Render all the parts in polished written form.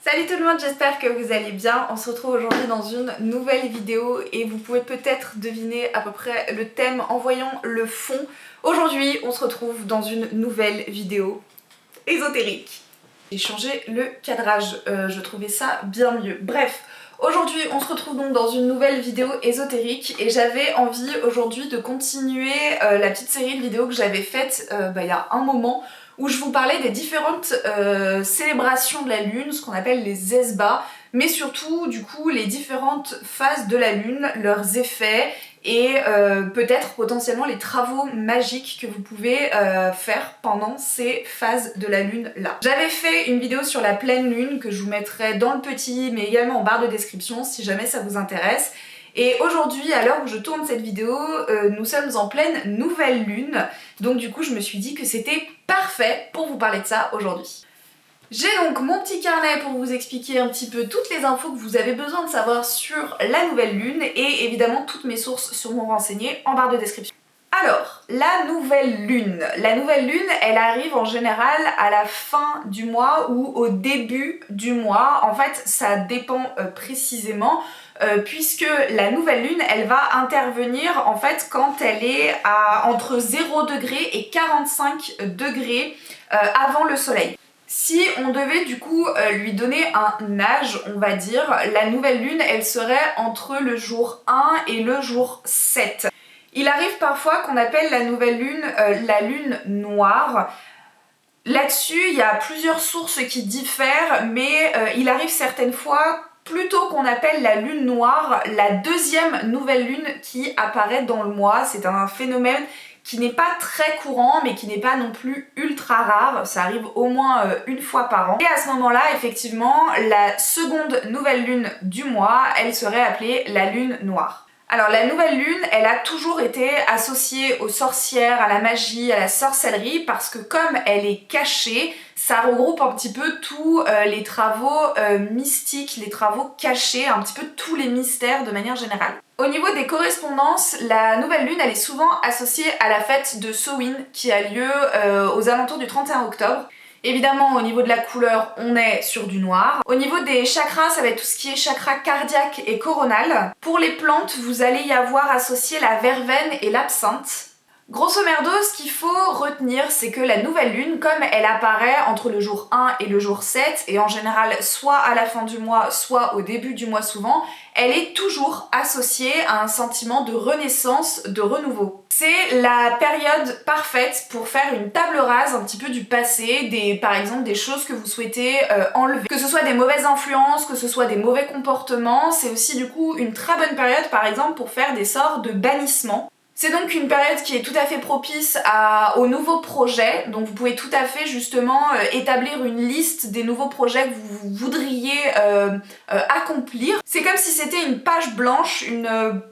Salut tout le monde, j'espère que vous allez bien. On se retrouve aujourd'hui dans une nouvelle vidéo et vous pouvez peut-être deviner à peu près le thème en voyant le fond. Aujourd'hui, on se retrouve dans une nouvelle vidéo ésotérique. J'ai changé le cadrage, je trouvais ça bien mieux. Bref, aujourd'hui on se retrouve donc dans une nouvelle vidéo ésotérique et j'avais envie aujourd'hui de continuer la petite série de vidéos que j'avais faite il y a un moment, où je vous parlais des différentes célébrations de la lune, ce qu'on appelle les esbats, mais surtout du coup les différentes phases de la lune, leurs effets et peut-être potentiellement les travaux magiques que vous pouvez faire pendant ces phases de la lune là. J'avais fait une vidéo sur la pleine lune que je vous mettrai dans le petit mais également en barre de description si jamais ça vous intéresse. Et aujourd'hui, à l'heure où je tourne cette vidéo, nous sommes en pleine nouvelle lune, donc du coup je me suis dit que c'était parfait pour vous parler de ça aujourd'hui. J'ai donc mon petit carnet pour vous expliquer un petit peu toutes les infos que vous avez besoin de savoir sur la nouvelle lune et évidemment toutes mes sources seront renseignées en barre de description. Alors, la nouvelle lune. La nouvelle lune, elle arrive en général à la fin du mois ou au début du mois. En fait, ça dépend précisément puisque la nouvelle lune, elle va intervenir en fait quand elle est à entre 0 degré et 45 degrés avant le soleil. Si on devait du coup lui donner un âge, on va dire, la nouvelle lune, elle serait entre le jour 1 et le jour 7. Il arrive parfois qu'on appelle la nouvelle lune la lune noire. Là-dessus, il y a plusieurs sources qui diffèrent, mais il arrive certaines fois plutôt qu'on appelle la lune noire la deuxième nouvelle lune qui apparaît dans le mois. C'est un phénomène qui n'est pas très courant, mais qui n'est pas non plus ultra rare. Ça arrive au moins une fois par an. Et à ce moment-là, effectivement, la seconde nouvelle lune du mois, elle serait appelée la lune noire. Alors la nouvelle lune, elle a toujours été associée aux sorcières, à la magie, à la sorcellerie, parce que comme elle est cachée, ça regroupe un petit peu tous les travaux mystiques, les travaux cachés, un petit peu tous les mystères de manière générale. Au niveau des correspondances, la nouvelle lune, elle est souvent associée à la fête de Samhain qui a lieu aux alentours du 31 octobre. Évidemment, au niveau de la couleur, on est sur du noir. Au niveau des chakras, ça va être tout ce qui est chakra cardiaque et coronal. Pour les plantes, vous allez y avoir associé la verveine et l'absinthe. Grosso merdo, ce qu'il faut retenir, c'est que la nouvelle lune, comme elle apparaît entre le jour 1 et le jour 7, et en général soit à la fin du mois, soit au début du mois souvent, elle est toujours associée à un sentiment de renaissance, de renouveau. C'est la période parfaite pour faire une table rase un petit peu du passé, par exemple des choses que vous souhaitez enlever. Que ce soit des mauvaises influences, que ce soit des mauvais comportements, c'est aussi du coup une très bonne période par exemple pour faire des sorts de bannissement. C'est donc une période qui est tout à fait propice aux nouveaux projets, donc vous pouvez tout à fait justement établir une liste des nouveaux projets que vous voudriez accomplir. C'est comme si c'était une page blanche, une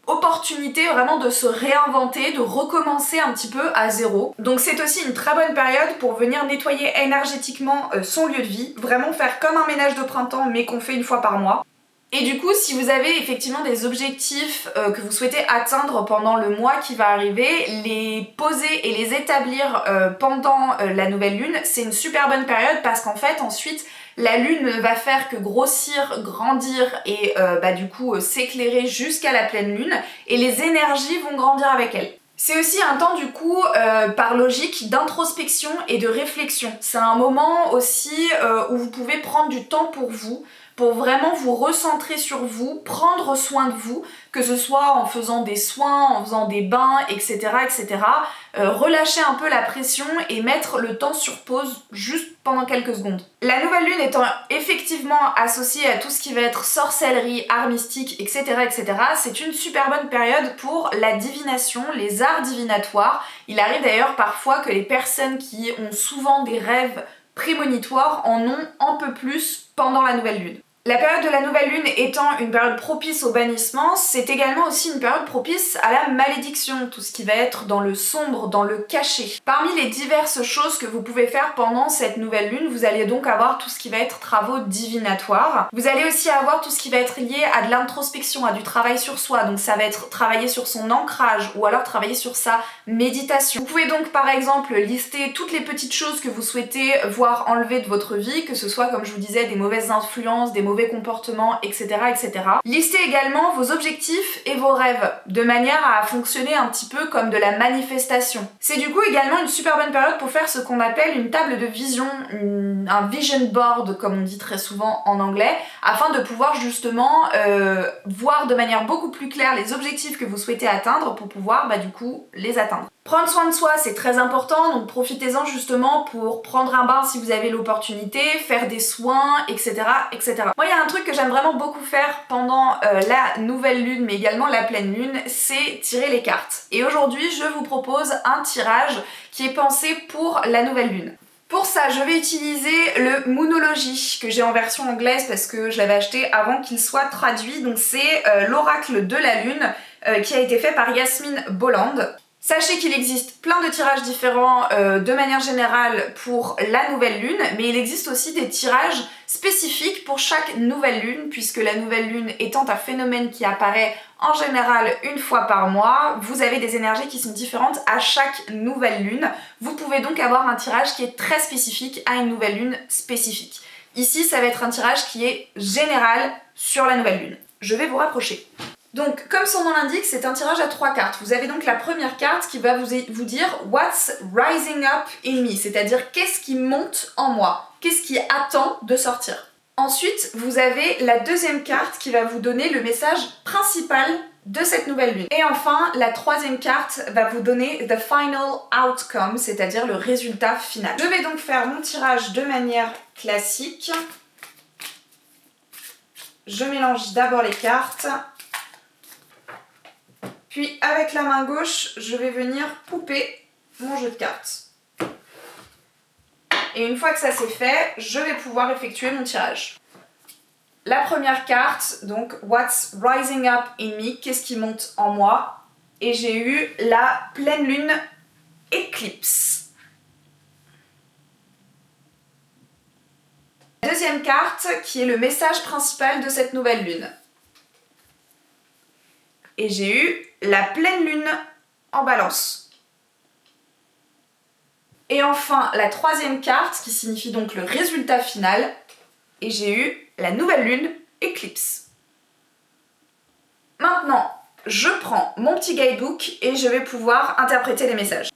opportunité vraiment de se réinventer, de recommencer un petit peu à zéro. Donc c'est aussi une très bonne période pour venir nettoyer énergétiquement son lieu de vie, vraiment faire comme un ménage de printemps mais qu'on fait une fois par mois. Et du coup, si vous avez effectivement des objectifs que vous souhaitez atteindre pendant le mois qui va arriver, les poser et les établir pendant la nouvelle lune, c'est une super bonne période parce qu'en fait, ensuite, la lune ne va faire que grossir, grandir et du coup s'éclairer jusqu'à la pleine lune et les énergies vont grandir avec elle. C'est aussi un temps du coup, par logique, d'introspection et de réflexion. C'est un moment aussi où vous pouvez prendre du temps pour vraiment vous recentrer sur vous, prendre soin de vous, que ce soit en faisant des soins, en faisant des bains, etc. etc. Relâcher un peu la pression et mettre le temps sur pause juste pendant quelques secondes. La nouvelle lune étant effectivement associée à tout ce qui va être sorcellerie, art mystique, etc. etc. c'est une super bonne période pour la divination, les arts divinatoires. Il arrive d'ailleurs parfois que les personnes qui ont souvent des rêves prémonitoires en ont un peu plus pendant la nouvelle lune. La période de la nouvelle lune étant une période propice au bannissement, c'est également aussi une période propice à la malédiction, tout ce qui va être dans le sombre, dans le caché. Parmi les diverses choses que vous pouvez faire pendant cette nouvelle lune, vous allez donc avoir tout ce qui va être travaux divinatoires. Vous allez aussi avoir tout ce qui va être lié à de l'introspection, à du travail sur soi, donc ça va être travailler sur son ancrage ou alors travailler sur sa méditation. Vous pouvez donc par exemple lister toutes les petites choses que vous souhaitez voir enlever de votre vie, que ce soit comme je vous disais des mauvaises influences, des mauvais comportements, etc., etc. Listez également vos objectifs et vos rêves, de manière à fonctionner un petit peu comme de la manifestation. C'est du coup également une super bonne période pour faire ce qu'on appelle une table de vision, un vision board, comme on dit très souvent en anglais, afin de pouvoir justement voir de manière beaucoup plus claire les objectifs que vous souhaitez atteindre pour pouvoir du coup les atteindre. Prendre soin de soi, c'est très important, donc profitez-en justement pour prendre un bain si vous avez l'opportunité, faire des soins, etc., etc. Moi, il y a un truc que j'aime vraiment beaucoup faire pendant la nouvelle lune, mais également la pleine lune, c'est tirer les cartes. Et aujourd'hui, je vous propose un tirage qui est pensé pour la nouvelle lune. Pour ça, je vais utiliser le Moonology que j'ai en version anglaise parce que je l'avais acheté avant qu'il soit traduit. Donc c'est l'oracle de la lune qui a été fait par Yasmine Bolland. Sachez qu'il existe plein de tirages différents de manière générale pour la nouvelle lune, mais il existe aussi des tirages spécifiques pour chaque nouvelle lune, puisque la nouvelle lune étant un phénomène qui apparaît en général une fois par mois, vous avez des énergies qui sont différentes à chaque nouvelle lune. Vous pouvez donc avoir un tirage qui est très spécifique à une nouvelle lune spécifique. Ici, ça va être un tirage qui est général sur la nouvelle lune. Je vais vous rapprocher. Donc, comme son nom l'indique, c'est un tirage à 3 cartes. Vous avez donc la première carte qui va vous dire « What's rising up in me ?» c'est-à-dire « Qu'est-ce qui monte en moi ? Qu'est-ce qui attend de sortir ?» Ensuite, vous avez la deuxième carte qui va vous donner le message principal de cette nouvelle lune. Et enfin, la troisième carte va vous donner « The final outcome », c'est-à-dire le résultat final. Je vais donc faire mon tirage de manière classique. Je mélange d'abord les cartes. Puis avec la main gauche, je vais venir couper mon jeu de cartes. Et une fois que ça c'est fait, je vais pouvoir effectuer mon tirage. La première carte, donc What's rising up in me, qu'est-ce qui monte en moi? Et j'ai eu la pleine lune éclipse. La deuxième carte qui est le message principal de cette nouvelle lune. Et j'ai eu la pleine lune en balance. Et enfin, la troisième carte qui signifie donc le résultat final. Et j'ai eu la nouvelle lune éclipse. Maintenant, je prends mon petit guidebook et je vais pouvoir interpréter les messages.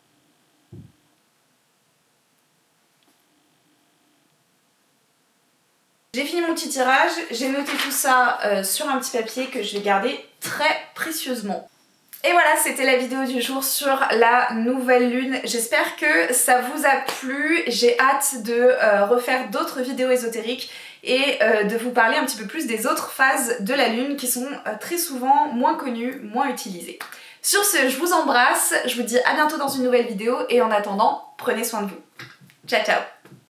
J'ai fini mon petit tirage, j'ai noté tout ça sur un petit papier que je vais garder très précieusement. Et voilà, c'était la vidéo du jour sur la nouvelle lune. J'espère que ça vous a plu. J'ai hâte de refaire d'autres vidéos ésotériques et de vous parler un petit peu plus des autres phases de la lune qui sont très souvent moins connues, moins utilisées. Sur ce, je vous embrasse, je vous dis à bientôt dans une nouvelle vidéo et en attendant, prenez soin de vous. Ciao ciao!